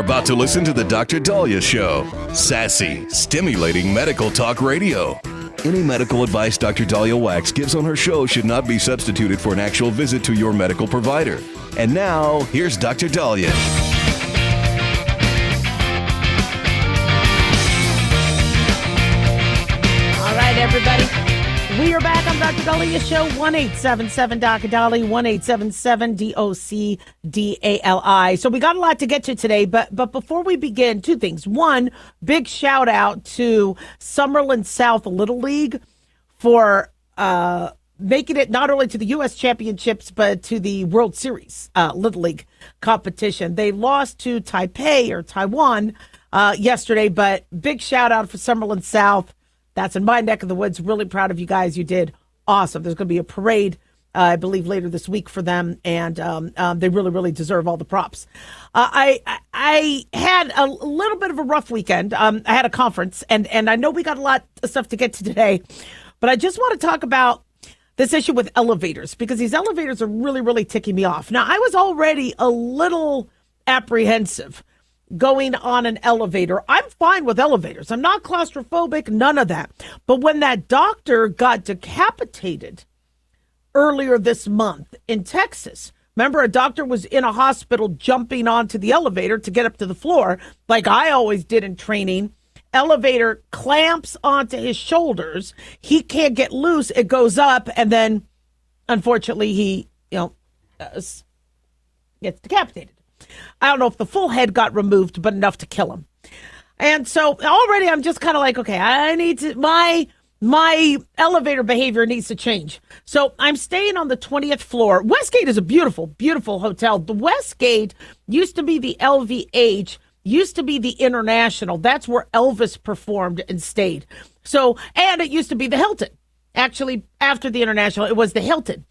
about to listen to the Dr. Daliah Show. Sassy, stimulating medical talk radio. Any medical advice Dr. Daliah Wax gives on her show should not be substituted for an actual visit to your medical provider. And now, here's Dr. Daliah. All right, everybody. We are back on Dr. Daliah Show, 1-877-Dr. 1-877-DOC-DALI. So we got a lot to get to today, but before we begin, two things. One, big shout out to Summerlin South Little League for making it not only to the U.S. Championships, but to the World Series Little League competition. They lost to Taipei or Taiwan yesterday, but big shout out for Summerlin South. That's in my neck of the woods. Really proud of you guys. You did awesome. There's going to be a parade, I believe, later this week for them, and they really, really deserve all the props. I had a little bit of a rough weekend. I had a conference, and I know we got a lot of stuff to get to today, but I just want to talk about this issue with elevators, because these elevators are really, really ticking me off. Now, I was already a little apprehensive going on an elevator. I'm fine with elevators. I'm not claustrophobic, none of that. But when that doctor got decapitated earlier this month in Texas, remember, a doctor was in a hospital jumping onto the elevator to get up to the floor, like I always did in training. Elevator clamps onto his shoulders. He can't get loose. It goes up, and then, unfortunately, he, gets decapitated. I don't know if the full head got removed, but enough to kill him. And so already I'm just kind of like, okay, I need to, my elevator behavior needs to change. So I'm staying on the 20th floor. Westgate is a beautiful, beautiful hotel. The Westgate used to be the LVH, used to be the International. That's where Elvis performed and stayed. So, and it used to be the Hilton. Actually, after the International, it was the Hilton.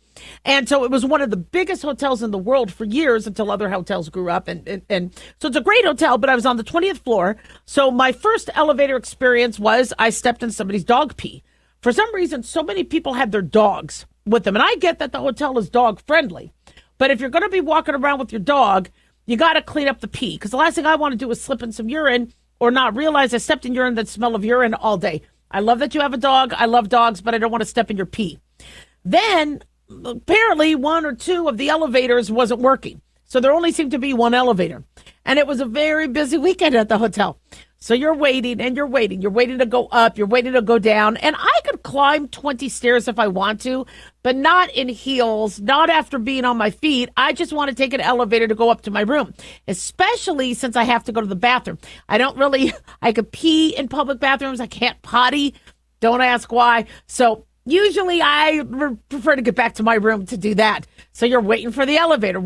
And so it was one of the biggest hotels in the world for years until other hotels grew up. And so it's a great hotel, but I was on the 20th floor. So my first elevator experience was I stepped in somebody's dog pee. For some reason, so many people had their dogs with them. And I get that the hotel is dog friendly. But if you're going to be walking around with your dog, you got to clean up the pee. Because the last thing I want to do is slip in some urine or not realize I stepped in urine that smell of urine all day. I love that you have a dog. I love dogs, but I don't want to step in your pee. Then apparently one or two of the elevators wasn't working. So there only seemed to be one elevator. And it was a very busy weekend at the hotel. So you're waiting and you're waiting. You're waiting to go up. You're waiting to go down. And I could climb 20 stairs if I want to, but not in heels, not after being on my feet. I just want to take an elevator to go up to my room, especially since I have to go to the bathroom. I could pee in public bathrooms. I can't potty. Don't ask why. So usually I prefer to get back to my room to do that. So you're waiting for the elevator.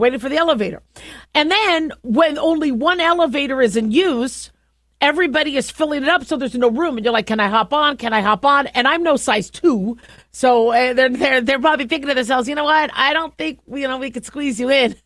And then when only one elevator is in use, everybody is filling it up, so there's no room. And you're like, can I hop on? And I'm no size 2. So they're probably thinking to themselves, you know what? I don't think, we could squeeze you in.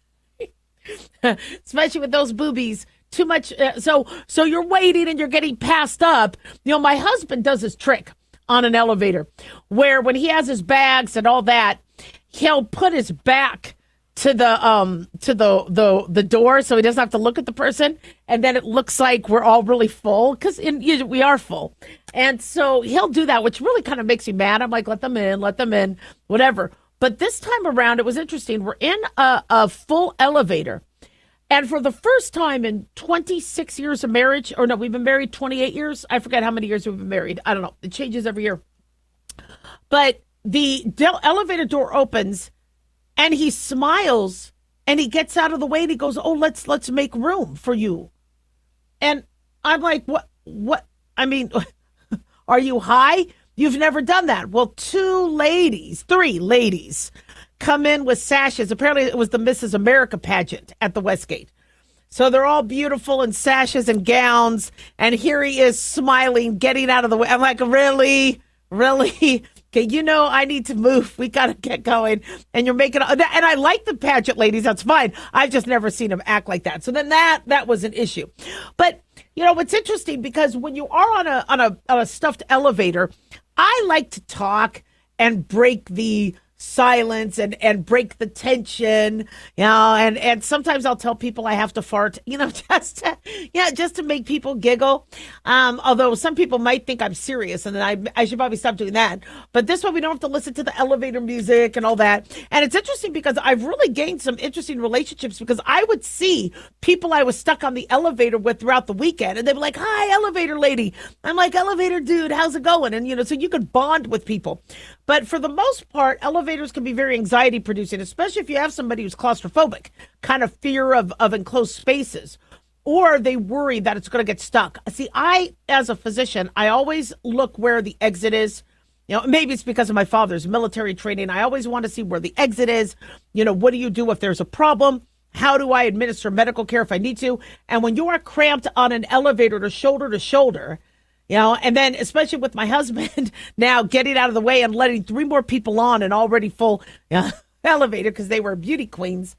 Especially with those boobies. Too much. So you're waiting and you're getting passed up. My husband does this trick on an elevator where when he has his bags and all that, he'll put his back to the door so he doesn't have to look at the person, and then it looks like we're all really full, because we are full. And so he'll do that, which really kind of makes me mad. I'm like, let them in, whatever. But this time around, it was interesting. We're in a full elevator. And for the first time in 26 years of marriage, or no, we've been married 28 years. I forget how many years we've been married. I don't know. It changes every year. But the elevator door opens and he smiles and he gets out of the way and he goes, oh, let's make room for you. And I'm like, what? I mean, are you high? You've never done that. Well, 3 ladies come in with sashes. Apparently it was the Mrs. America pageant at the Westgate. So they're all beautiful in sashes and gowns. And here he is smiling, getting out of the way. I'm like, really? Okay, I need to move. We got to get going. And you're making, and I like the pageant ladies. That's fine. I've just never seen them act like that. So then that was an issue. But, it's interesting because when you are on a stuffed elevator, I like to talk and break the silence and break the tension, and sometimes I'll tell people I have to fart, just to make people giggle. Although some people might think I'm serious, and then I should probably stop doing that. But this way we don't have to listen to the elevator music and all that. And it's interesting because I've really gained some interesting relationships, because I would see people I was stuck on the elevator with throughout the weekend, and they'd be like, "Hi, elevator lady." I'm like, "Elevator dude, how's it going?" And so you could bond with people. But for the most part, elevators can be very anxiety producing, especially if you have somebody who's claustrophobic, kind of fear of enclosed spaces, or they worry that it's going to get stuck. See, as a physician, I always look where the exit is. Maybe it's because of my father's military training. I always want to see where the exit is. What do you do if there's a problem? How do I administer medical care if I need to? And when you are cramped on an elevator to shoulder, and then especially with my husband now getting out of the way and letting 3 more people on an already full elevator because they were beauty queens,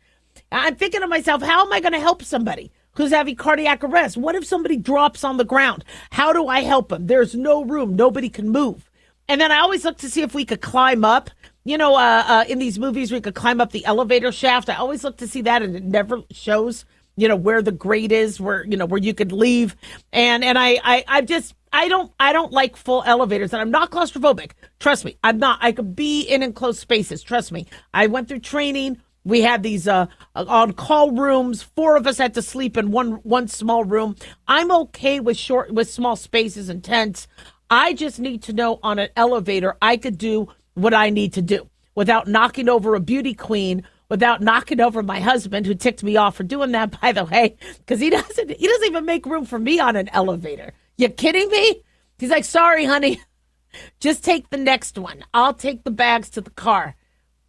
I'm thinking to myself, how am I going to help somebody who's having cardiac arrest? What if somebody drops on the ground? How do I help them? There's no room. Nobody can move. And then I always look to see if we could climb up. In these movies, we could climb up the elevator shaft. I always look to see that, and it never shows, where the grate is, where you could leave. And I don't like full elevators, and I'm not claustrophobic. Trust me, I'm not. I could be in enclosed spaces. Trust me. I went through training. We had these on-call rooms. 4 of us had to sleep in one small room. I'm okay with small spaces and tents. I just need to know on an elevator I could do what I need to do without knocking over a beauty queen, without knocking over my husband, who ticked me off for doing that, by the way, because he doesn't even make room for me on an elevator. You kidding me? He's like, "Sorry, honey, just take the next one. I'll take the bags to the car."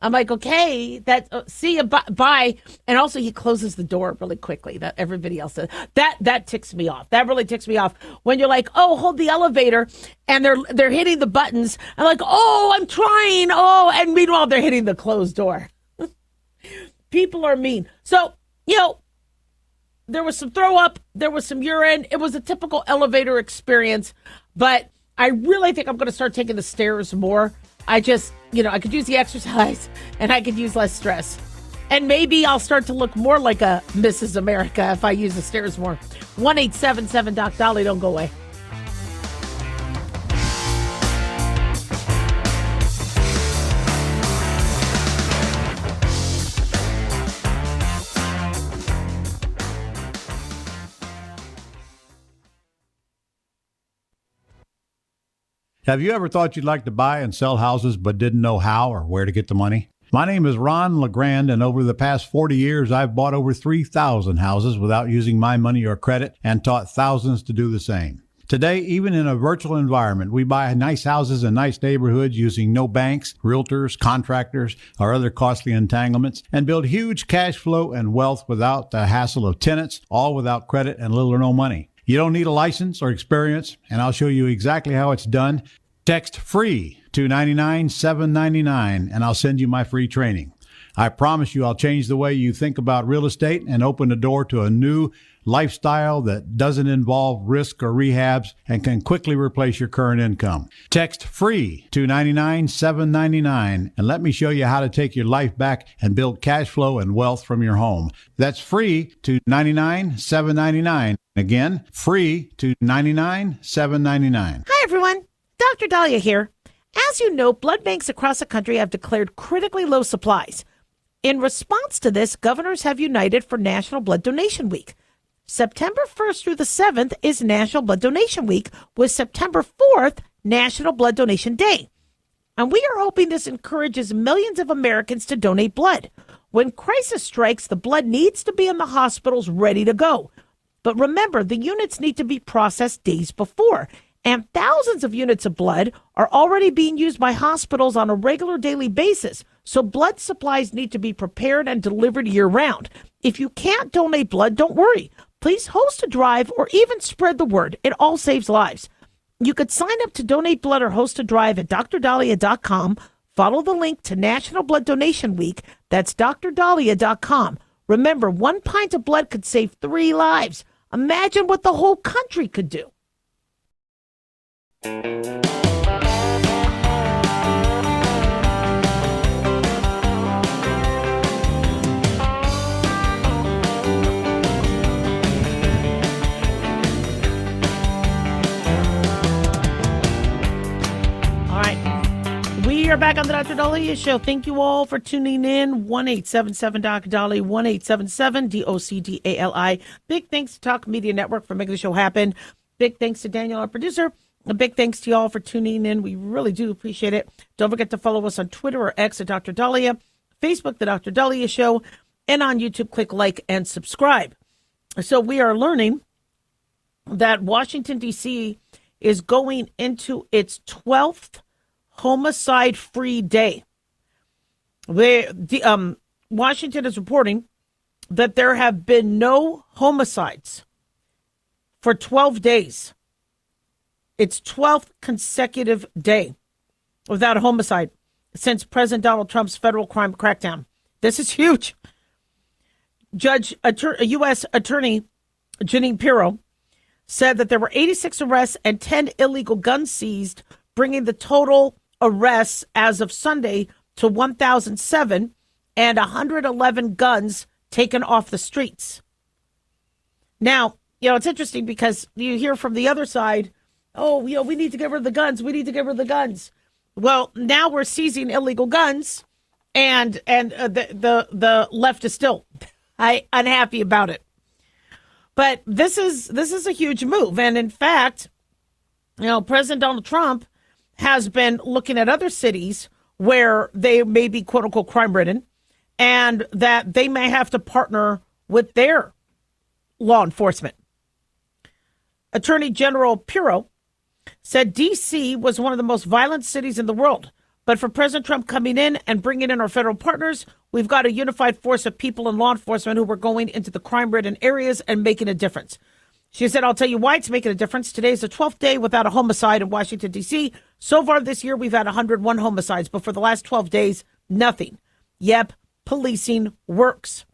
I'm like, "Okay, see you, bye." And also, he closes the door really quickly. That everybody else does. That ticks me off. That really ticks me off when you're like, "Oh, hold the elevator," and they're hitting the buttons. I'm like, "Oh, I'm trying." Oh, and meanwhile, they're hitting the closed door. People are mean. So, there was some throw up, there was some urine. It was a typical elevator experience, but I really think I'm going to start taking the stairs more. I just, I could use the exercise, and I could use less stress. And maybe I'll start to look more like a Mrs. America if I use the stairs more. 1-877-DOC-DOLLY. Don't go away. Have you ever thought you'd like to buy and sell houses but didn't know how or where to get the money? My name is Ron LeGrand, and over the past 40 years, I've bought over 3,000 houses without using my money or credit and taught thousands to do the same. Today, even in a virtual environment, we buy nice houses in nice neighborhoods using no banks, realtors, contractors, or other costly entanglements, and build huge cash flow and wealth without the hassle of tenants, all without credit and little or no money. You don't need a license or experience, and I'll show you exactly how it's done. Text FREE to 99799, and I'll send you my free training. I promise you I'll change the way you think about real estate and open the door to a new lifestyle that doesn't involve risk or rehabs and can quickly replace your current income. Text FREE to 99799, and let me show you how to take your life back and build cash flow and wealth from your home. That's FREE to 99799. Again, FREE to 99799. Hi, everyone. Dr. Daliah here. As you know, blood banks across the country have declared critically low supplies. In response to this, governors have united for National Blood Donation Week. September 1st through the 7th is National Blood Donation Week, with September 4th National Blood Donation Day. And we are hoping this encourages millions of Americans to donate blood. When crisis strikes, the blood needs to be in the hospitals ready to go. But remember, the units need to be processed days before. And thousands of units of blood are already being used by hospitals on a regular daily basis. So blood supplies need to be prepared and delivered year-round. If you can't donate blood, don't worry. Please host a drive or even spread the word. It all saves lives. You could sign up to donate blood or host a drive at drdaliah.com. Follow the link to National Blood Donation Week. That's drdaliah.com. Remember, 1 pint of blood could save 3 lives. Imagine what the whole country could do. are back on the Dr. Daliah Show. Thank you all for tuning in. 1-877-DOC-DALI, 1-877-DOCDALI. Big thanks to Talk Media Network for making the show happen. Big thanks to Daniel, our producer. A big thanks to you all for tuning in. We really do appreciate it. Don't forget to follow us on Twitter or X at Dr. Daliah, Facebook, The Dr. Daliah Show, and on YouTube, click like and subscribe. So we are learning that Washington, D.C. is going into its 12th homicide-free day. Washington is reporting that there have been no homicides for 12 days. It's 12th consecutive day without a homicide since President Donald Trump's federal crime crackdown. This is huge. U.S. Attorney Jeanine Pirro said that there were 86 arrests and 10 illegal guns seized, bringing the total arrests as of Sunday to 1,007 and 111 guns taken off the streets. Now, it's interesting because you hear from the other side, we need to get rid of the guns. We need to get rid of the guns. Well, now we're seizing illegal guns, and the left is still unhappy about it. But this is a huge move, and in fact, President Donald Trump has been looking at other cities where they may be quote unquote crime ridden, and that they may have to partner with their law enforcement. Attorney General Pirro said D.C. was one of the most violent cities in the world. But for President Trump coming in and bringing in our federal partners, we've got a unified force of people in law enforcement who were going into the crime-ridden areas and making a difference. She said, I'll tell you why it's making a difference. Today's the 12th day without a homicide in Washington, D.C. So far this year, we've had 101 homicides, but for the last 12 days, nothing. Yep, policing works.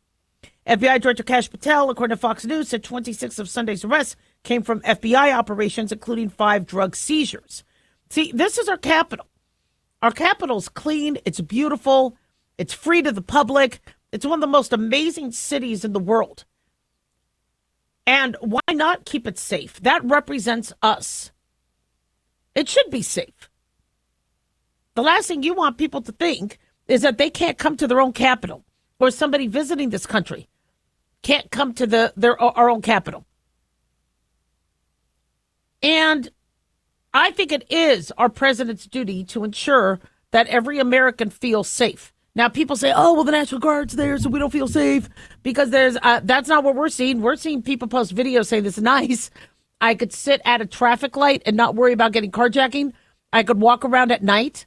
FBI Director Kash Patel, according to Fox News, said 26 of Sunday's arrests came from FBI operations, including 5 drug seizures. See, this is our capital. Our capital's clean. It's beautiful. It's free to the public. It's one of the most amazing cities in the world. And why not keep it safe? That represents us. It should be safe. The last thing you want people to think is that they can't come to their own capital, or somebody visiting this country can't come to our own capital. And I think it is our president's duty to ensure that every American feels safe. Now, people say, the National Guard's there, so we don't feel safe, because that's not what we're seeing. We're seeing people post videos saying this is nice. I could sit at a traffic light and not worry about getting carjacking. I could walk around at night.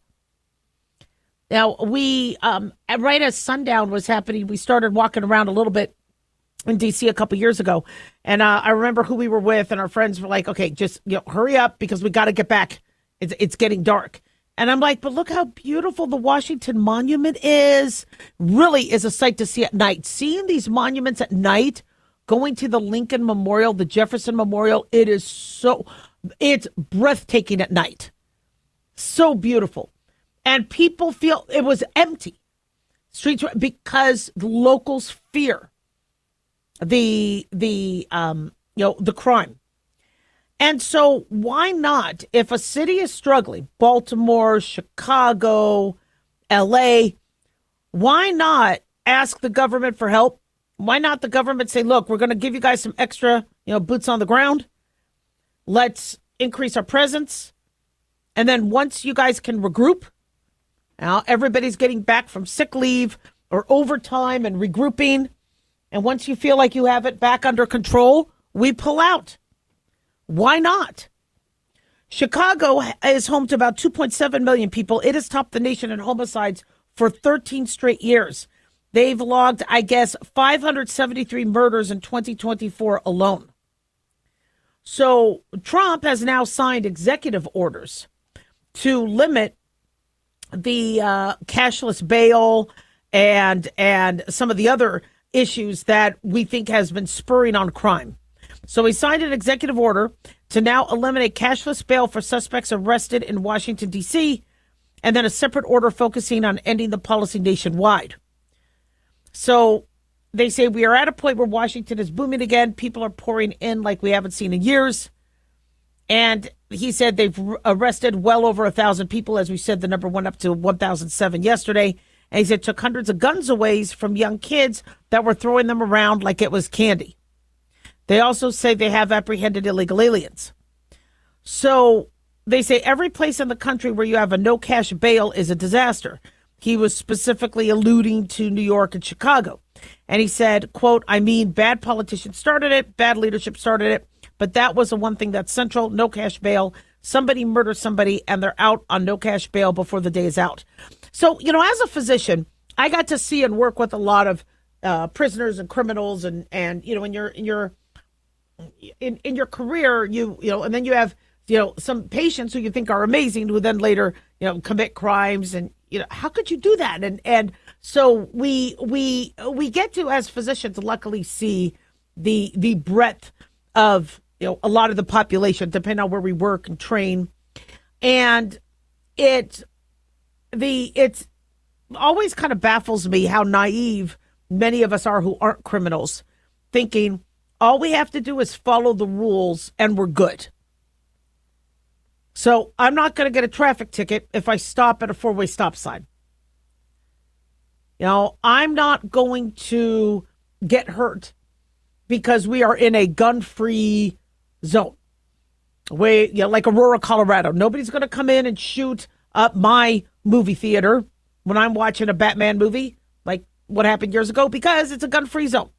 Now, we, right as sundown was happening, we started walking around a little bit in D.C. a couple years ago. And I remember who we were with, and our friends were like, okay, just hurry up because we got to get back. It's getting dark. And I'm like, but look how beautiful the Washington Monument is. Really is a sight to see at night. Seeing these monuments at night, going to the Lincoln Memorial, the Jefferson Memorial, it's breathtaking at night. So beautiful. And people feel it was empty. Streets were, because the locals fear the crime. And so why not, if a city is struggling, Baltimore, Chicago, L.A., why not ask the government for help? Why not the government say, look, we're going to give you guys some extra, boots on the ground. Let's increase our presence. And then once you guys can regroup, now everybody's getting back from sick leave or overtime and regrouping. And once you feel like you have it back under control, we pull out. Why not? Chicago is home to about 2.7 million people. It has topped the nation in homicides for 13 straight years. They've logged, 573 murders in 2024 alone. So Trump has now signed executive orders to limit the cashless bail and some of the other issues that we think has been spurring on crime. So he signed an executive order to now eliminate cashless bail for suspects arrested in Washington, D.C., and then a separate order focusing on ending the policy nationwide. So they say we are at a point where Washington is booming again. People are pouring in like we haven't seen in years. And he said they've arrested well over 1,000 people. As we said, the number went up to 1,007 yesterday. And he said took hundreds of guns away from young kids that were throwing them around like it was candy. They also say they have apprehended illegal aliens. So they say every place in the country where you have a no cash bail is a disaster. He was specifically alluding to New York and Chicago. And he said, quote, I mean, bad politicians started it, bad leadership started it, but that was the one thing that's central, no cash bail. Somebody murders somebody and they're out on no cash bail before the day is out. So, as a physician, I got to see and work with a lot of prisoners and criminals and in your career, and then you have, some patients who you think are amazing who then later, commit crimes. And, how could you do that? And so we get to, as physicians, luckily see the breadth of, a lot of the population, depending on where we work and train. And it always kind of baffles me how naive many of us are who aren't criminals, thinking all we have to do is follow the rules and we're good. So I'm not going to get a traffic ticket if I stop at a four-way stop sign. I'm not going to get hurt because we are in a gun-free zone. Like Aurora, Colorado. Nobody's going to come in and shoot up my movie theater when I'm watching a Batman movie, like what happened years ago, because it's a gun-free zone.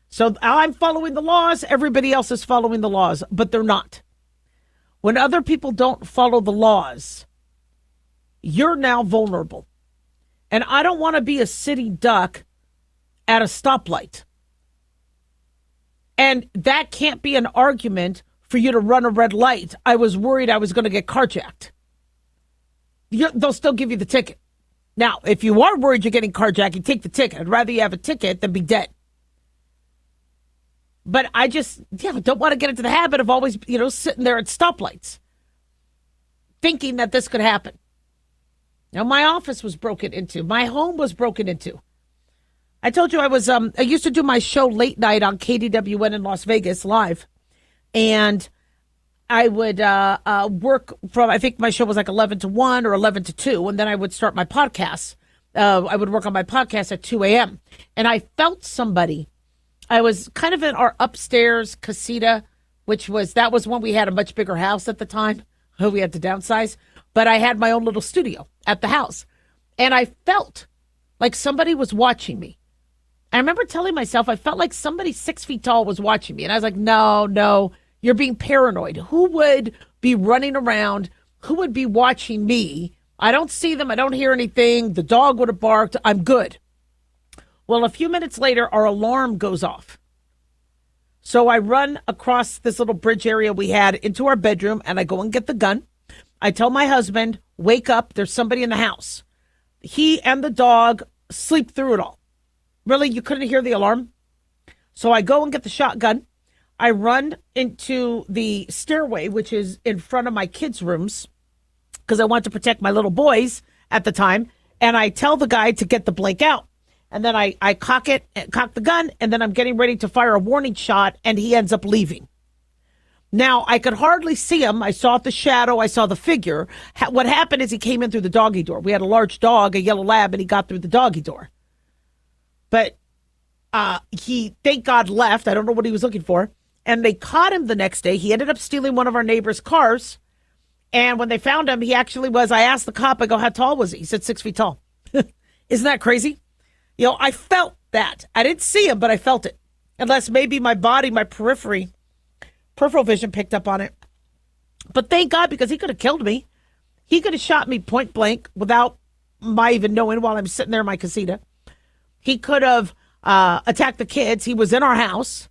So I'm following the laws. Everybody else is following the laws, but they're not. When other people don't follow the laws, you're now vulnerable. And I don't want to be a sitting duck at a stoplight. And that can't be an argument for you to run a red light. I was worried I was going to get carjacked. They'll still give you the ticket. Now, if you are worried you're getting carjacked, you take the ticket. I'd rather you have a ticket than be dead. But I just, don't want to get into the habit of always, sitting there at stoplights, thinking that this could happen. Now, my office was broken into. My home was broken into. I told you I used to do my show late night on KDWN in Las Vegas live. And I would work from, I think my show was like 11 to 1 or 11 to 2. And then I would start my podcast. I would work on my podcast at 2 a.m. And I felt somebody. I was kind of in our upstairs casita, that was when we had a much bigger house at the time. We had to downsize. But I had my own little studio at the house. And I felt like somebody was watching me. I remember telling myself, I felt like somebody 6 feet tall was watching me. And I was like, no, you're being paranoid. Who would be running around? Who would be watching me? I don't see them. I don't hear anything. The dog would have barked. I'm good. Well, a few minutes later, our alarm goes off. So I run across this little bridge area we had into our bedroom, and I go and get the gun. I tell my husband, wake up, there's somebody in the house. He and the dog sleep through it all. Really, you couldn't hear the alarm? So I go and get the shotgun. I run into the stairway, which is in front of my kids' rooms, because I want to protect my little boys at the time. And I tell the guy to get the blank out. And then I cock the gun, and then I'm getting ready to fire a warning shot, and he ends up leaving. Now, I could hardly see him. I saw the shadow. I saw the figure. What happened is he came in through the doggy door. We had a large dog, a yellow lab, and he got through the doggy door. But he, thank God, left. I don't know what he was looking for. And they caught him the next day. He ended up stealing one of our neighbor's cars. And when they found him, he actually was, I asked the cop, I go, how tall was he? He said 6 feet tall. Isn't that crazy? I felt that. I didn't see him, but I felt it. Unless maybe my body, my peripheral vision picked up on it. But thank God, because he could have killed me. He could have shot me point blank without my even knowing while I'm sitting there in my casita. He could have attacked the kids. He was in our house.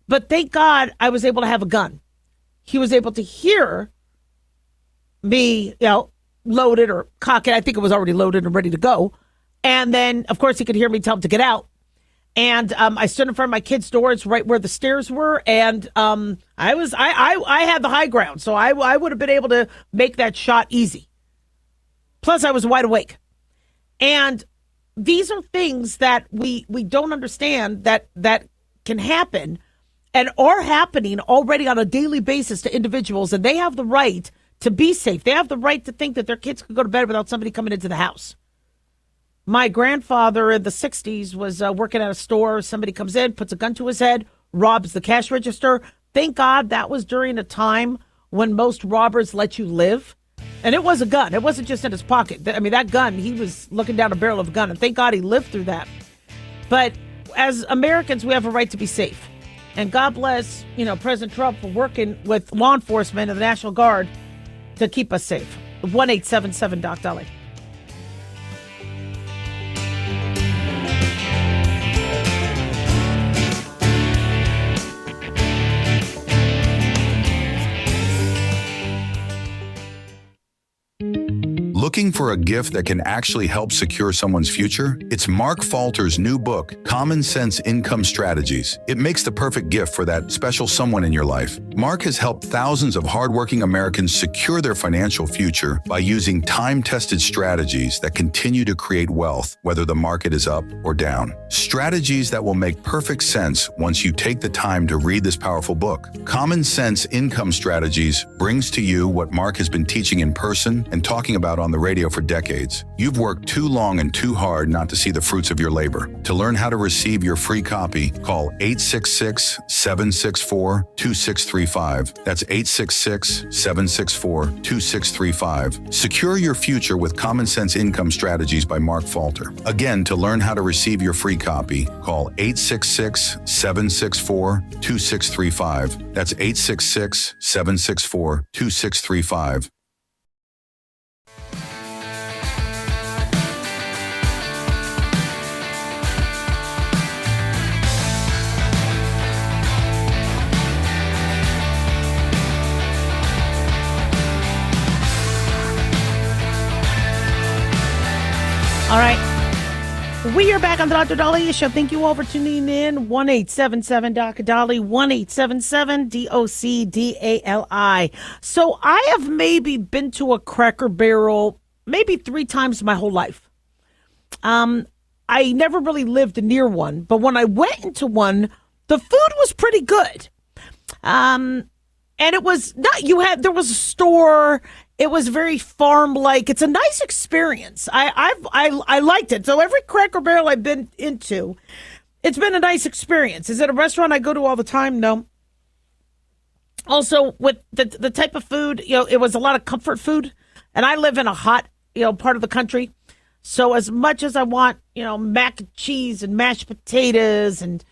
But thank God I was able to have a gun. He was able to hear me, load it or cock it. I think it was already loaded and ready to go. And then, of course, he could hear me tell him to get out. And I stood in front of my kids' door. It's right where the stairs were. And I had the high ground. So I would have been able to make that shot easy. Plus, I was wide awake. And these are things that we don't understand that can happen. and are happening already on a daily basis to individuals, and they have the right to be safe. They have the right to think that their kids could go to bed without somebody coming into the house. My grandfather in the 60s was working at a store. Somebody comes in, puts a gun to his head, robs the cash register. Thank God that was during a time when most robbers let you live. And it was a gun. It wasn't just in his pocket. I mean, that gun, he was looking down a barrel of a gun. And thank God he lived through that. But as Americans, we have a right to be safe. And God bless, President Trump for working with law enforcement and the National Guard to keep us safe. 1-877-DOC-DALIAH. Looking for a gift that can actually help secure someone's future? It's Mark Falter's new book, Common Sense Income Strategies. It makes the perfect gift for that special someone in your life. Mark has helped thousands of hardworking Americans secure their financial future by using time-tested strategies that continue to create wealth, whether the market is up or down. Strategies that will make perfect sense once you take the time to read this powerful book. Common Sense Income Strategies brings to you what Mark has been teaching in person and talking about on the radio for decades. You've worked too long and too hard not to see the fruits of your labor. To learn how to receive your free copy, call 866-764-2635. That's 866-764-2635. Secure your future with Common Sense Income Strategies by Mark Falter. Again, to learn how to receive your free copy, call 866-764-2635. That's 866-764-2635. All right. We are back on the Dr. Daliah Show. Thank you all for tuning in. 1-877-DOC-DALIAH, 1-877-DOC-DALI. So I have maybe been to a Cracker Barrel maybe 3 times my whole life. I never really lived near one, but when I went into one, the food was pretty good. And it was not, there was a store. It was very farm-like. It's a nice experience. I liked it. So every Cracker Barrel I've been into, it's been a nice experience. Is it a restaurant I go to all the time? No. Also, with the type of food, it was a lot of comfort food. And I live in a hot, part of the country. So as much as I want, mac and cheese and mashed potatoes and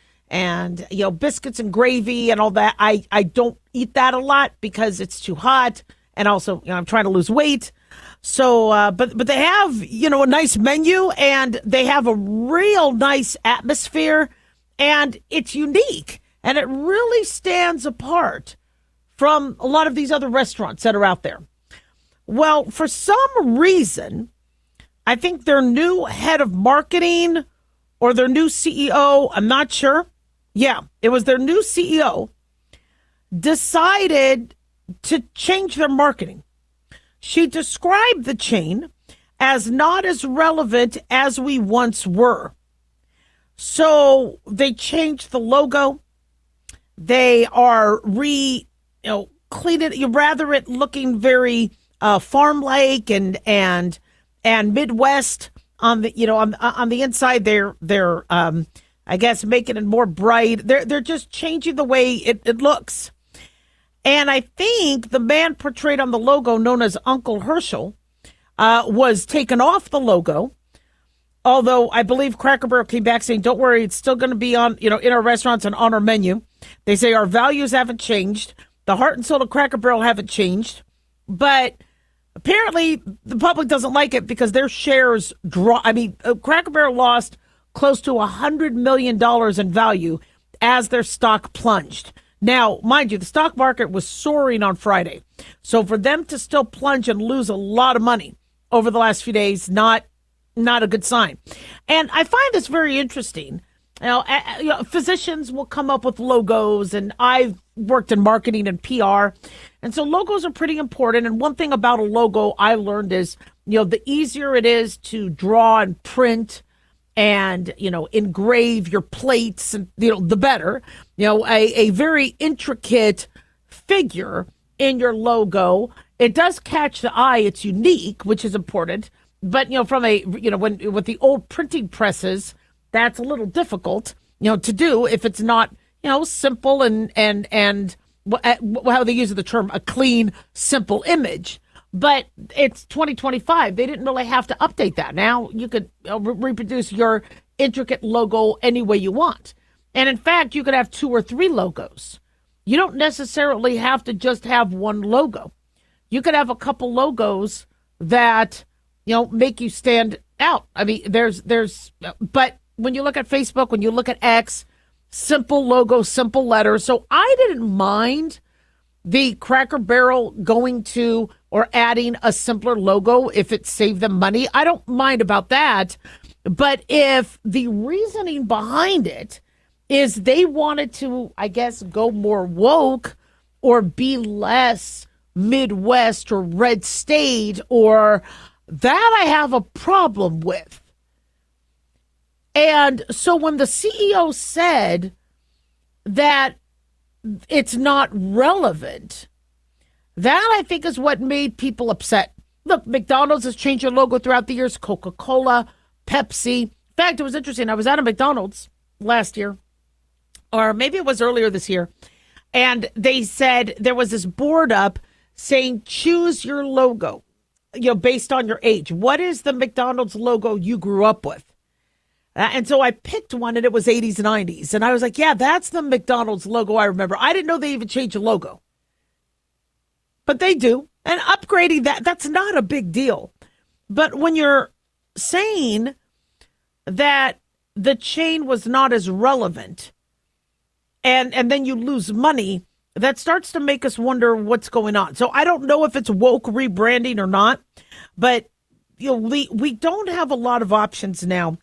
biscuits and gravy and all that, I don't eat that a lot because it's too hot. And also, I'm trying to lose weight. So, but they have, a nice menu and they have a real nice atmosphere and it's unique and it really stands apart from a lot of these other restaurants that are out there. Well, for some reason, I think their new head of marketing or their new CEO, I'm not sure. Yeah, it was their new CEO, decided to change their marketing. She described the chain as not as relevant as we once were. So they changed the logo. They are cleaning it, rather it looking very farm-like and Midwest on the on the inside. They're I guess making it more bright. They're just changing the way it looks. And I think the man portrayed on the logo, known as Uncle Herschel, was taken off the logo. Although I believe Cracker Barrel came back saying, don't worry, it's still going to be on, in our restaurants and on our menu. They say our values haven't changed. The heart and soul of Cracker Barrel haven't changed. But apparently the public doesn't like it because their shares Cracker Barrel lost close to $100 million in value as their stock plunged. Now, mind you, the stock market was soaring on Friday. So for them to still plunge and lose a lot of money over the last few days, not a good sign. And I find this very interesting. Physicians will come up with logos, and I've worked in marketing and PR. And so logos are pretty important. And one thing about a logo I learned is, the easier it is to draw and print, and, engrave your plates and, the better, a very intricate figure in your logo. It does catch the eye. It's unique, which is important. But, from with the old printing presses, that's a little difficult, to do if it's not, simple and how they use the term, a clean, simple image. But it's 2025. They didn't really have to update that. Now you could reproduce your intricate logo any way you want. And in fact, you could have 2 or 3 logos. You don't necessarily have to just have one logo. You could have a couple logos that, make you stand out. I mean, but when you look at Facebook, when you look at X, simple logo, simple letters. So I didn't mind the Cracker Barrel going to or adding a simpler logo if it saved them money. I don't mind about that. But if the reasoning behind it is they wanted to, I guess, go more woke or be less Midwest or red state, or that I have a problem with. And so when the CEO said that it's not relevant, that I think is what made people upset. Look, McDonald's has changed their logo throughout the years. Coca-Cola, Pepsi. In fact, it was interesting. I was at a McDonald's last year, or maybe it was earlier this year, and they said there was this board up saying, choose your logo, based on your age. What is the McDonald's logo you grew up with? And so I picked one, and it was 80s, 90s. And I was like, yeah, that's the McDonald's logo I remember. I didn't know they even changed the logo. But they do. And upgrading that's not a big deal. But when you're saying that the chain was not as relevant, and then you lose money, that starts to make us wonder what's going on. So I don't know if it's woke rebranding or not, but we don't have a lot of options now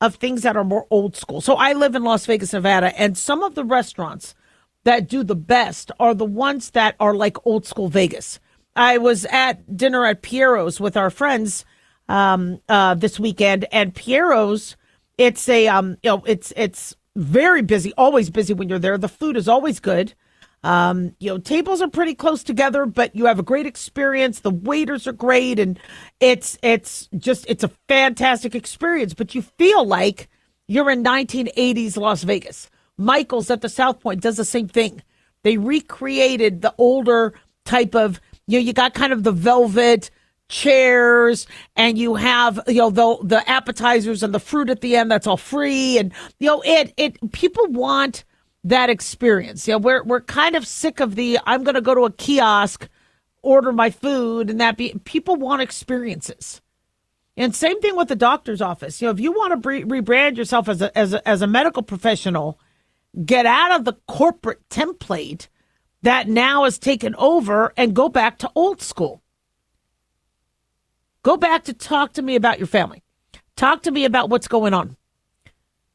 of things that are more old school. So I live in Las Vegas, Nevada, and some of the restaurants that do the best are the ones that are like old school Vegas. I was at dinner at Piero's with our friends this weekend, and Piero's, it's it's very busy, always busy when you're there. The food is always good. Tables are pretty close together, but you have a great experience. The waiters are great, and it's a fantastic experience. But you feel like you're in 1980s Las Vegas. Michael's at the South Point does the same thing. They recreated the older type of, you got kind of the velvet chairs, and you have the appetizers and the fruit at the end that's all free, and people want that experience. We're kind of sick of I'm going to go to a kiosk, order my food, and people want experiences. And same thing with the doctor's office. If you want to rebrand yourself as a medical professional, get out of the corporate template that now is taken over and go back to old school. Go back to talk to me about your family. Talk to me about what's going on.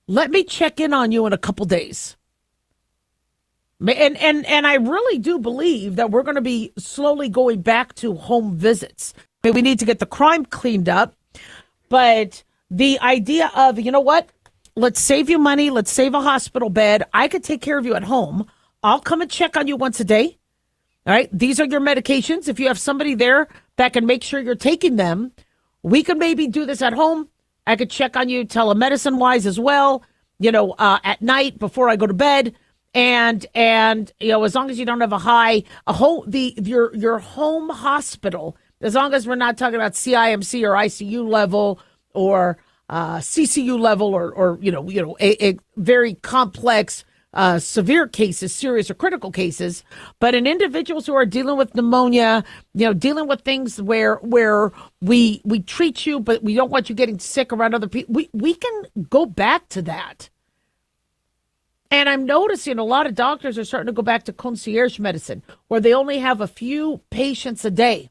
Let me check in on you in a couple days. And I really do believe that we're going to be slowly going back to home visits. We need to get the crime cleaned up. But the idea of, what? Let's save you money. Let's save a hospital bed. I could take care of you at home. I'll come and check on you once a day. All right. These are your medications. If you have somebody there that can make sure you're taking them, we could maybe do this at home. I could check on you telemedicine wise as well, at night before I go to bed. And as long as you don't have your home hospital, as long as we're not talking about CIMC or ICU level or CCU level or a very complex severe cases, serious or critical cases, but in individuals who are dealing with pneumonia, dealing with things where we treat you, but we don't want you getting sick around other people, we can go back to that. And I'm noticing a lot of doctors are starting to go back to concierge medicine, where they only have a few patients a day,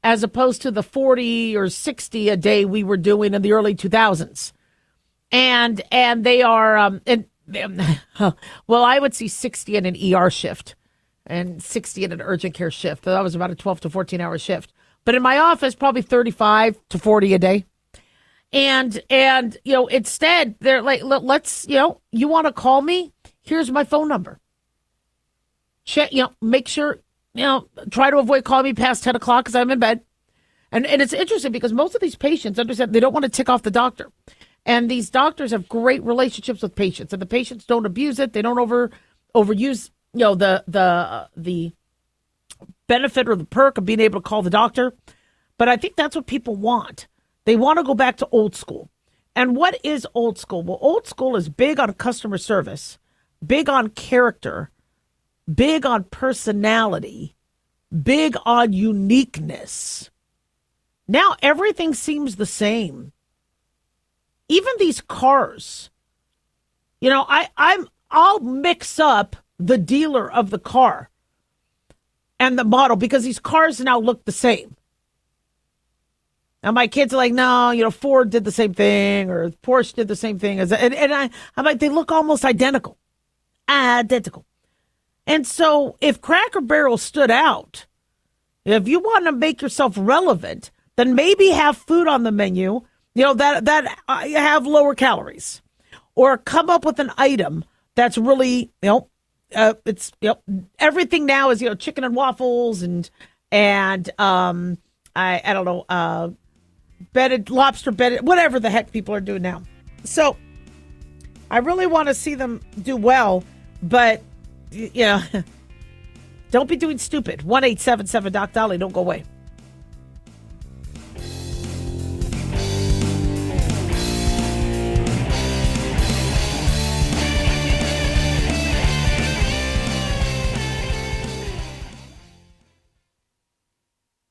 as opposed to the 40 or 60 a day we were doing in the early 2000s. And they are, well, I would see 60 in an ER shift and 60 in an urgent care shift. So that was about a 12 to 14 hour shift. But in my office, probably 35 to 40 a day. And instead they're like, let's, you want to call me? Here's my phone number. Check, make sure, try to avoid calling me past 10 o'clock because I'm in bed. And it's interesting because most of these patients understand they don't want to tick off the doctor. And these doctors have great relationships with patients, and the patients don't abuse it. They don't overuse, the benefit or the perk of being able to call the doctor. But I think that's what people want. They want to go back to old school. And what is old school? Well, old school is big on customer service, big on character, big on personality, big on uniqueness. Now everything seems the same. Even these cars. I'll mix up the dealer of the car and the model because these cars now look the same. And my kids are like, no, Ford did the same thing or Porsche did the same thing. I'm like, they look almost identical. Identical. And so if Cracker Barrel stood out, if you want to make yourself relevant, then maybe have food on the menu, that have lower calories, or come up with an item that's really, it's, everything now is, chicken and waffles and I don't know, lobster bedded, whatever the heck people are doing now. So I really want to see them do well, but don't be doing stupid. 1-877-DOC-DOLLY. Don't go away.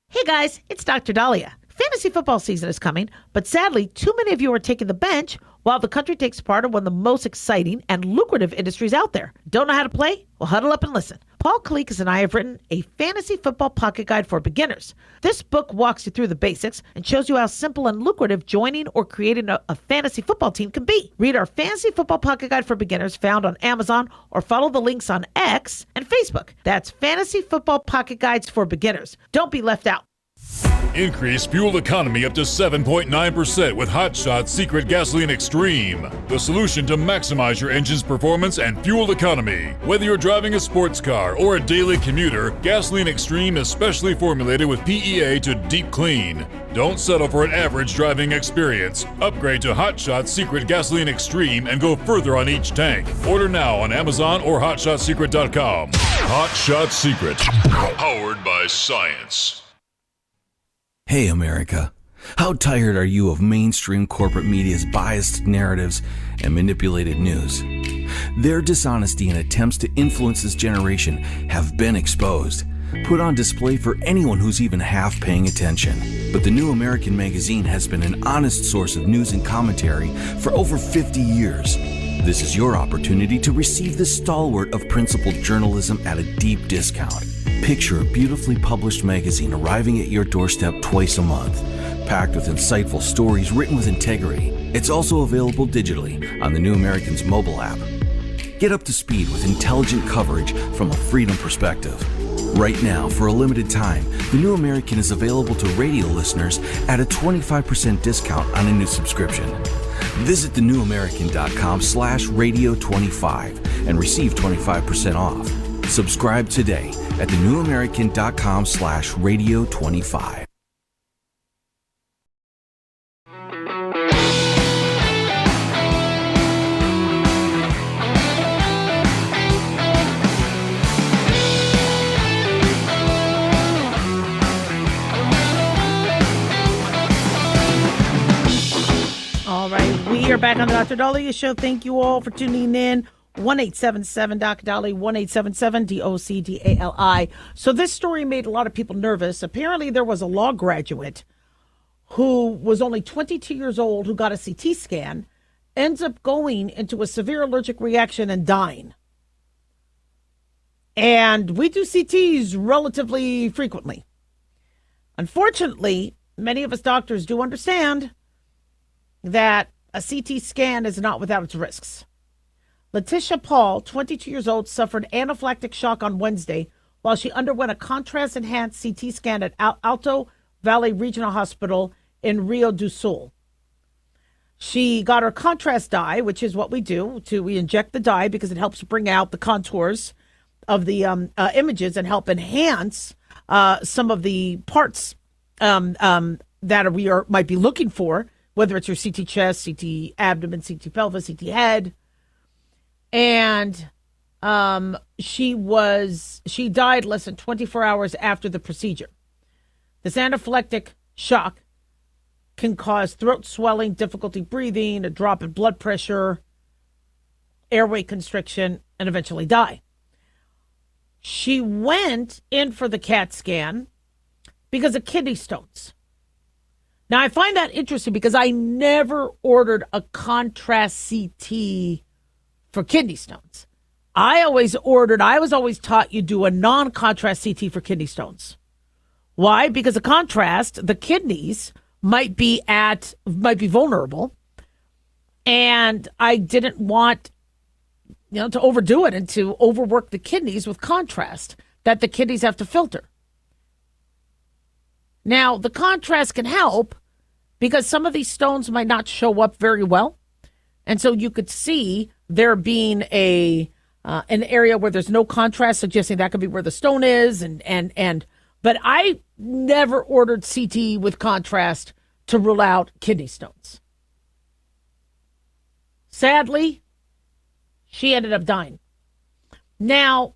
Hey guys, it's Dr. Daliah. Fantasy football season is coming, but sadly, too many of you are taking the bench while the country takes part in one of the most exciting and lucrative industries out there. Don't know how to play? Well, huddle up and listen. Paul Kalikas and I have written a fantasy football pocket guide for beginners. This book walks you through the basics and shows you how simple and lucrative joining or creating a fantasy football team can be. Read our fantasy football pocket guide for beginners found on Amazon or follow the links on X and Facebook. That's Fantasy Football Pocket Guides for Beginners. Don't be left out. Increase fuel economy up to 7.9% with Hot Shot Secret Gasoline Extreme, the solution to maximize your engine's performance and fuel economy. Whether you're driving a sports car or a daily commuter, Gasoline Extreme is specially formulated with PEA to deep clean. Don't settle for an average driving experience. Upgrade to Hot Shot Secret Gasoline Extreme and go further on each tank. Order now on Amazon or HotShotSecret.com. Hot Shot Secret, powered by science. Hey America, how tired are you of mainstream corporate media's biased narratives and manipulated news? Their dishonesty and attempts to influence this generation have been exposed, put on display for anyone who's even half paying attention. But the New American magazine has been an honest source of news and commentary for over 50 years. This is your opportunity to receive the stalwart of principled journalism at a deep discount. Picture a beautifully published magazine arriving at your doorstep twice a month, packed with insightful stories written with integrity. It's also available digitally on the New American's mobile app. Get up to speed with intelligent coverage from a freedom perspective. Right now, for a limited time, the New American is available to radio listeners at a 25% discount on a new subscription. Visit thenewamerican.com/radio25 and receive 25% off. Subscribe today at thenewamerican.com/radio25. All right, we are back on the Dr. Daliah Show. Thank you all for tuning in. 1-877-DOC-DOLLY, 1-877-DOC-DALI. So this story made a lot of people nervous. Apparently there was a law graduate who was only 22 years old who got a CT scan, ends up going into a severe allergic reaction and dying. And we do CTs relatively frequently. Unfortunately, many of us doctors do understand that a CT scan is not without its risks. Letitia Paul, 22 years old, suffered anaphylactic shock on Wednesday while she underwent a contrast-enhanced CT scan at Alto Valley Regional Hospital in Rio do Sul. She got her contrast dye, which is what we do. We inject the dye because it helps bring out the contours of the images and help enhance some of the parts that we might be looking for, whether it's your CT chest, CT abdomen, CT pelvis, CT head. And she died less than 24 hours after the procedure. This anaphylactic shock can cause throat swelling, difficulty breathing, a drop in blood pressure, airway constriction, and eventually die. She went in for the CAT scan because of kidney stones. Now, I find that interesting because I never ordered a contrast CT for kidney stones. I was always taught you do a non-contrast CT for kidney stones. Why? Because the contrast, the kidneys might be vulnerable. And I didn't want, to overdo it and to overwork the kidneys with contrast that the kidneys have to filter. Now, the contrast can help because some of these stones might not show up very well. And so you could see there being an area where there's no contrast, suggesting that could be where the stone is. But I never ordered CT with contrast to rule out kidney stones. Sadly, she ended up dying. Now,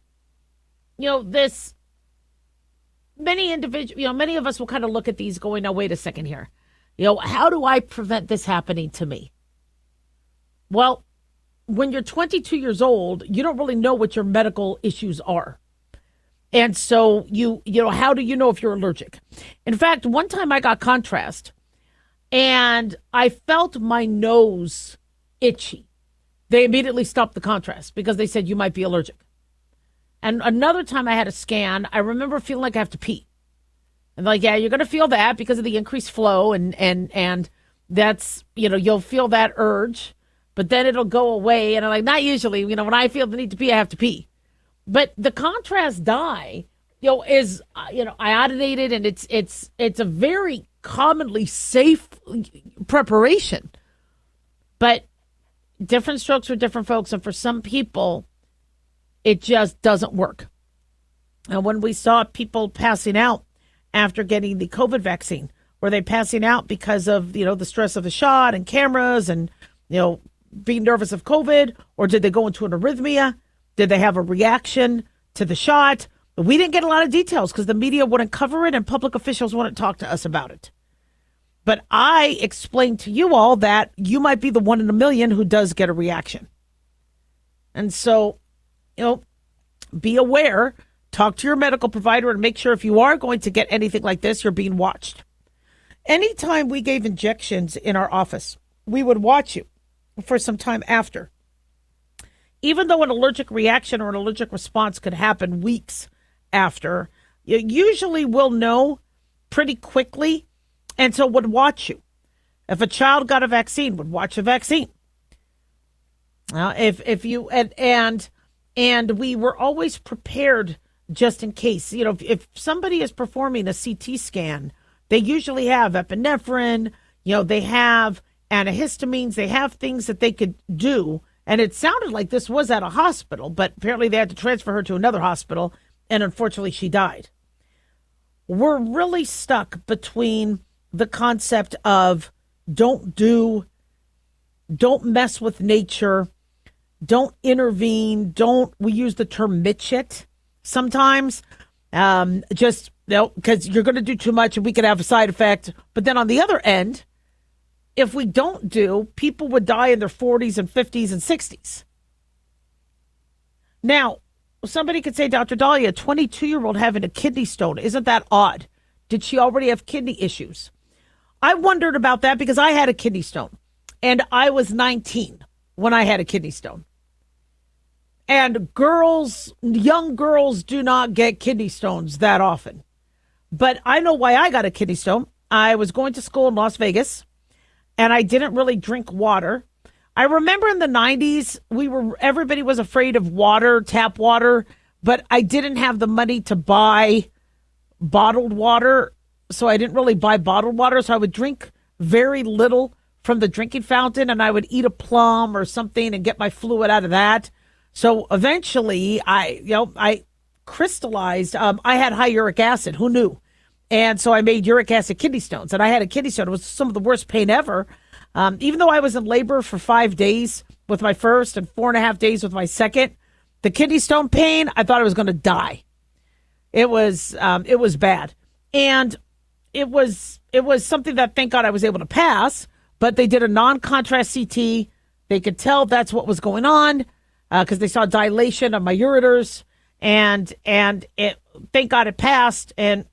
many of us will kind of look at these going, now, wait a second here. How do I prevent this happening to me? Well, when you're 22 years old, you don't really know what your medical issues are. And so how do you know if you're allergic? In fact, one time I got contrast and I felt my nose itchy. They immediately stopped the contrast because they said you might be allergic. And another time I had a scan, I remember feeling like I have to pee. And like, yeah, you're going to feel that because of the increased flow and that's, you'll feel that urge, but then it'll go away. And I'm like, not usually, when I feel the need to pee, I have to pee. But the contrast dye, is, iodinated, and it's a very commonly safe preparation. But different strokes for different folks. And for some people, it just doesn't work. And when we saw people passing out after getting the COVID vaccine, were they passing out because of, the stress of the shot and cameras and, being nervous of COVID? Or did they go into an arrhythmia? Did they have a reaction to the shot? We didn't get a lot of details because the media wouldn't cover it and public officials wouldn't talk to us about it. But I explained to you all that you might be the 1 in a million who does get a reaction. And so, be aware, talk to your medical provider and make sure if you are going to get anything like this, you're being watched. Anytime we gave injections in our office, we would watch you for some time after. Even though an allergic reaction or an allergic response could happen weeks after, you usually will know pretty quickly, and so would watch you. If a child got a vaccine, would watch the vaccine. If you and we were always prepared just in case. If somebody is performing a CT scan, they usually have epinephrine. They have antihistamines. They have things that they could do. And it sounded like this was at a hospital, but apparently they had to transfer her to another hospital, and unfortunately she died. We're really stuck between the concept of don't mess with nature, don't intervene, we use the term mitch it sometimes, because you're going to do too much and we could have a side effect. But then on the other end, if we don't do, people would die in their 40s and 50s and 60s. Now, somebody could say, Dr. Daliah, a 22-year-old having a kidney stone, isn't that odd? Did she already have kidney issues? I wondered about that because I had a kidney stone, and I was 19 when I had a kidney stone. And young girls do not get kidney stones that often. But I know why I got a kidney stone. I was going to school in Las Vegas, and I didn't really drink water. I remember in the 90s, everybody was afraid of water, tap water, but I didn't have the money to buy bottled water, so I didn't really buy bottled water, so I would drink very little from the drinking fountain, and I would eat a plum or something and get my fluid out of that. So eventually I crystallized. I had high uric acid. Who knew? And so I made uric acid kidney stones, and I had a kidney stone. It was some of the worst pain ever. Even though I was in labor for 5 days with my first and 4.5 days with my second, the kidney stone pain, I thought I was going to die. It was bad. And it was something that, thank God, I was able to pass, but they did a non-contrast CT. They could tell that's what was going on because they saw dilation of my ureters, and thank God it passed. And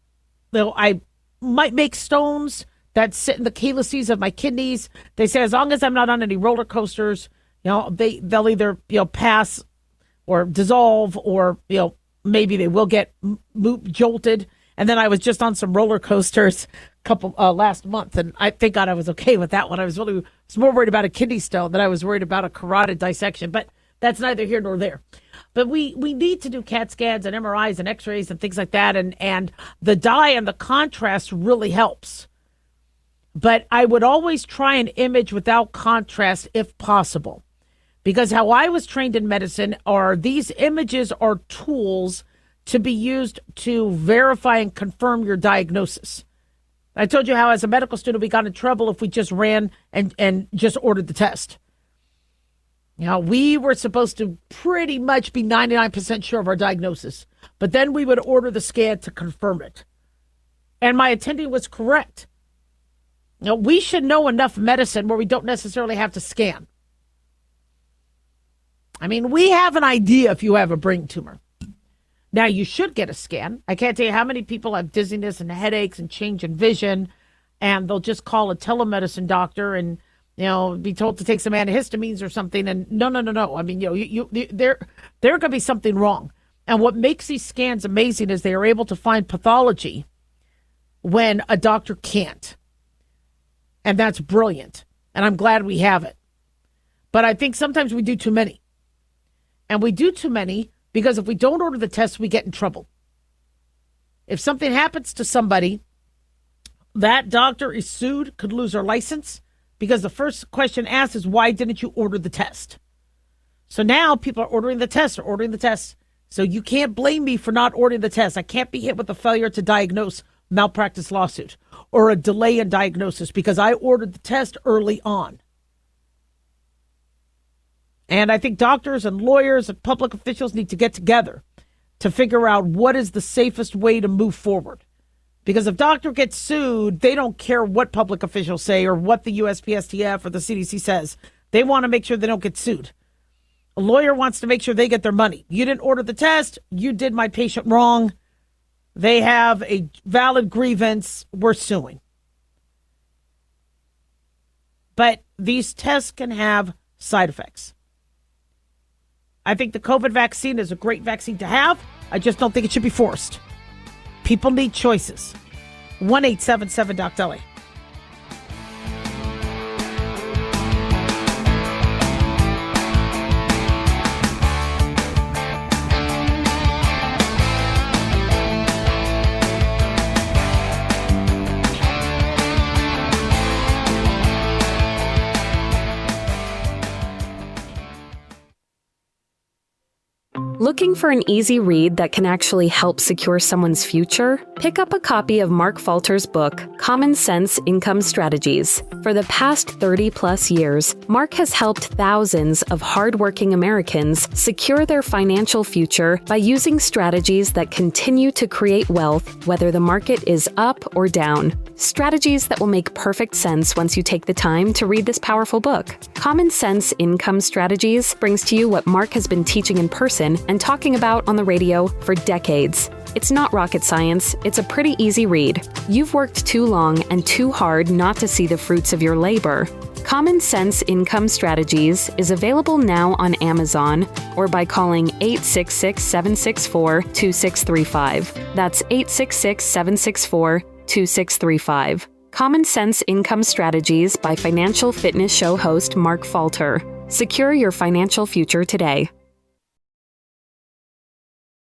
though I might make stones that sit in the calyces of my kidneys, they say as long as I'm not on any roller coasters, they'll either pass or dissolve, or maybe they will get jolted. And then I was just on some roller coasters last month, and I thank God I was okay with that one. I was more worried about a kidney stone than I was worried about a carotid dissection, but that's neither here nor there. But we need to do CAT scans and MRIs and X-rays and things like that, and the dye and the contrast really helps. But I would always try an image without contrast if possible, because how I was trained in medicine are these images are tools to be used to verify and confirm your diagnosis. I told you how as a medical student we got in trouble if we just ran and just ordered the test. We were supposed to pretty much be 99% sure of our diagnosis, but then we would order the scan to confirm it. And my attending was correct. We should know enough medicine where we don't necessarily have to scan. I mean, we have an idea if you have a brain tumor. Now, you should get a scan. I can't tell you how many people have dizziness and headaches and change in vision, and they'll just call a telemedicine doctor and, be told to take some antihistamines or something. And no. I mean, there could be something wrong. And what makes these scans amazing is they are able to find pathology when a doctor can't. And that's brilliant. And I'm glad we have it. But I think sometimes we do too many. And we do too many because if we don't order the test, we get in trouble. If something happens to somebody, that doctor is sued, could lose their license, because the first question asked is, why didn't you order the test? So now people are ordering the test. So you can't blame me for not ordering the test. I can't be hit with a failure to diagnose malpractice lawsuit or a delay in diagnosis because I ordered the test early on. And I think doctors and lawyers and public officials need to get together to figure out what is the safest way to move forward. Because if doctor gets sued, they don't care what public officials say or what the USPSTF or the CDC says. They want to make sure they don't get sued. A lawyer wants to make sure they get their money. You didn't order the test. You did my patient wrong. They have a valid grievance. We're suing. But these tests can have side effects. I think the COVID vaccine is a great vaccine to have. I just don't think it should be forced. People need choices. 1-877-DOC-DALIAH. Looking for an easy read that can actually help secure someone's future? Pick up a copy of Mark Falter's book, Common Sense Income Strategies. For the past 30-plus years, Mark has helped thousands of hardworking Americans secure their financial future by using strategies that continue to create wealth, whether the market is up or down. Strategies that will make perfect sense once you take the time to read this powerful book. Common Sense Income Strategies brings to you what Mark has been teaching in person and talking about on the radio for decades. It's not rocket science, it's a pretty easy read. You've worked too long and too hard not to see the fruits of your labor. Common Sense Income Strategies is available now on Amazon or by calling 866-764-2635. That's 866-764-2635. Common Sense Income Strategies by financial fitness show host Mark Falter. Secure your financial future today.